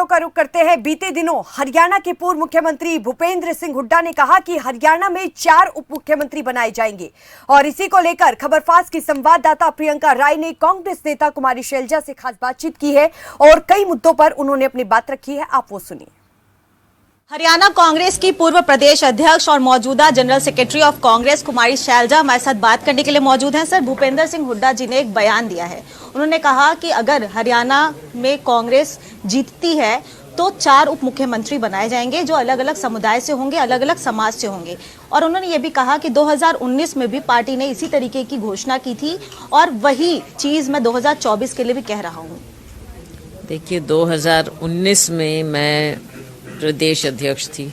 खबरों का रुख करते हैं। बीते दिनों हरियाणा के पूर्व मुख्यमंत्री भूपेंद्र सिंह हुड्डा ने कहा कि हरियाणा में 4 उप मुख्यमंत्री बनाए जाएंगे और इसी को लेकर खबरफास्ट की संवाददाता प्रियंका राय ने कांग्रेस नेता कुमारी शैलजा से खास बातचीत की है और कई मुद्दों पर उन्होंने अपनी बात रखी है। आप वो सुनिए। हरियाणा कांग्रेस की पूर्व प्रदेश अध्यक्ष और मौजूदा जनरल सेक्रेटरी ऑफ कांग्रेस कुमारी शैलजा हमारे साथ बात करने के लिए मौजूद हैं। सर, भूपेंद्र सिंह हुड्डा जी ने एक बयान दिया है। उन्होंने कहा कि अगर हरियाणा में कांग्रेस जीतती है तो 4 उप मुख्यमंत्री बनाए जाएंगे जो अलग अलग समुदाय से होंगे, अलग अलग समाज से होंगे। और उन्होंने ये भी कहा कि 2019 में भी पार्टी ने इसी तरीके की घोषणा की थी और वही चीज मैं 2024 के लिए भी कह रहा हूँ। देखिए, 2019 में मैं प्रदेश अध्यक्ष थी,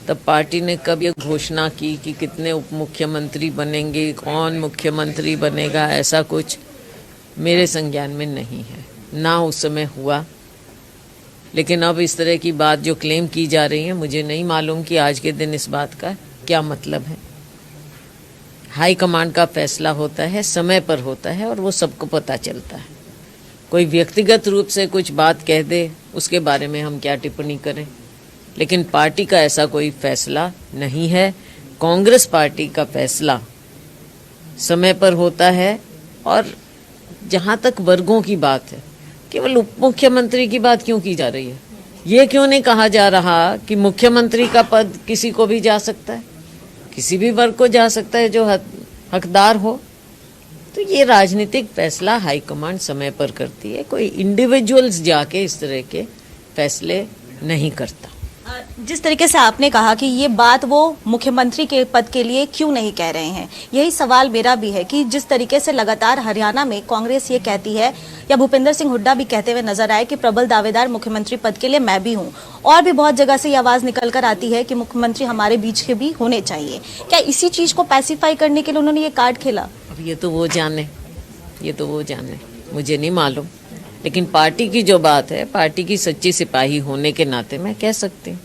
तब पार्टी ने कब ये घोषणा की कि कितने उप मुख्यमंत्री बनेंगे, कौन मुख्यमंत्री बनेगा, ऐसा कुछ मेरे संज्ञान में नहीं है, ना उस समय हुआ। लेकिन अब इस तरह की बात जो क्लेम की जा रही है, मुझे नहीं मालूम कि आज के दिन इस बात का क्या मतलब है। हाई कमांड का फैसला होता है, समय पर होता है और वो सबको पता चलता है। कोई व्यक्तिगत रूप से कुछ बात कह दे, उसके बारे में हम क्या टिप्पणी करें, लेकिन पार्टी का ऐसा कोई फैसला नहीं है। कांग्रेस पार्टी का फैसला समय पर होता है। और जहाँ तक वर्गों की बात है, केवल उप मुख्यमंत्री की बात क्यों की जा रही है? ये क्यों नहीं कहा जा रहा कि मुख्यमंत्री का पद किसी को भी जा सकता है, किसी भी वर्ग को जा सकता है जो हकदार हो? तो ये राजनीतिक फैसला हाईकमांड समय पर करती है, कोई इंडिविजुअल्स जाके इस तरह के फैसले नहीं करता। जिस तरीके से आपने कहा कि ये बात वो मुख्यमंत्री के पद के लिए क्यों नहीं कह रहे हैं, यही सवाल मेरा भी है कि जिस तरीके से लगातार हरियाणा में कांग्रेस ये कहती है या भूपेंद्र सिंह हुड्डा भी कहते हुए नजर आए कि प्रबल दावेदार मुख्यमंत्री पद के लिए मैं भी हूं, और भी बहुत जगह से ये आवाज निकल कर आती है कि मुख्यमंत्री हमारे बीच के भी होने चाहिए। क्या इसी चीज को पैसिफाई करने के लिए उन्होंने ये कार्ड खेला? अब ये तो वो जाने, मुझे नहीं मालूम। लेकिन पार्टी की जो बात है, पार्टी की सच्ची सिपाही होने के नाते मैं कह सकती हूँ।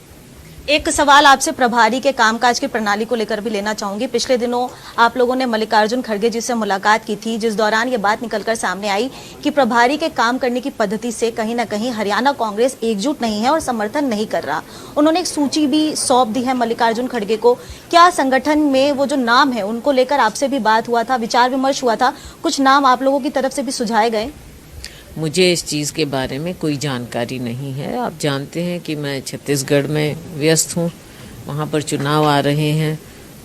एक सवाल आपसे प्रभारी के कामकाज की प्रणाली को लेकर भी लेना चाहूंगी। पिछले दिनों आप लोगों ने मल्लिकार्जुन खड़गे जी से मुलाकात की थी, जिस दौरान ये बात निकलकर सामने आई कि प्रभारी के काम करने की पद्धति से कहीं ना कहीं हरियाणा कांग्रेस एकजुट नहीं है और समर्थन नहीं कर रहा। उन्होंने एक सूची भी सौंप दी है मल्लिकार्जुन खड़गे को। क्या संगठन में वो जो नाम है उनको लेकर आपसे भी बात हुआ था, विचार विमर्श हुआ था? कुछ नाम आप लोगों की तरफ से भी सुझाए गए? मुझे इस चीज़ के बारे में कोई जानकारी नहीं है। आप जानते हैं कि मैं छत्तीसगढ़ में व्यस्त हूँ, वहाँ पर चुनाव आ रहे हैं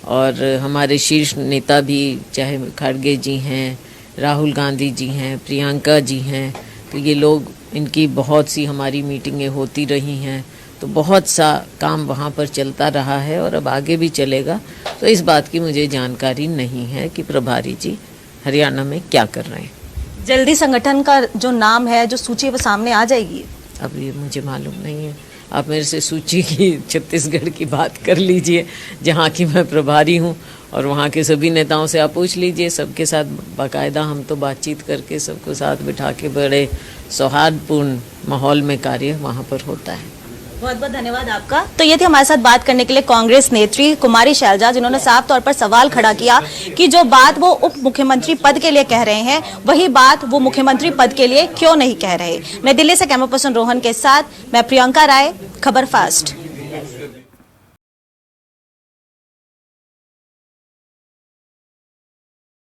और हमारे शीर्ष नेता भी, चाहे खड़गे जी हैं, राहुल गांधी जी हैं, प्रियंका जी हैं, तो ये लोग, इनकी बहुत सी हमारी मीटिंगें होती रही हैं, तो बहुत सा काम वहाँ पर चलता रहा है और अब आगे भी चलेगा। तो इस बात की मुझे जानकारी नहीं है कि प्रभारी जी हरियाणा में क्या कर रहे हैं। जल्दी संगठन का जो नाम है, जो सूची, वो सामने आ जाएगी? अब ये मुझे मालूम नहीं है। आप मेरे से सूची की, छत्तीसगढ़ की बात कर लीजिए, जहाँ की मैं प्रभारी हूँ, और वहाँ के सभी नेताओं से आप पूछ लीजिए। सबके साथ बाकायदा हम तो बातचीत करके सबको साथ बिठा के बड़े सौहार्दपूर्ण माहौल में कार्य वहाँ पर होता है। बहुत बहुत धन्यवाद आपका। तो ये थी हमारे साथ बात करने के लिए कांग्रेस नेत्री कुमारी शैलजा, जिन्होंने साफ तौर पर सवाल खड़ा किया कि जो बात वो उप मुख्यमंत्री पद के लिए कह रहे हैं, वही बात वो मुख्यमंत्री पद के लिए क्यों नहीं कह रहे। नई दिल्ली से कैमरा पर्सन रोहन के साथ मैं प्रियंका राय, खबर फास्ट।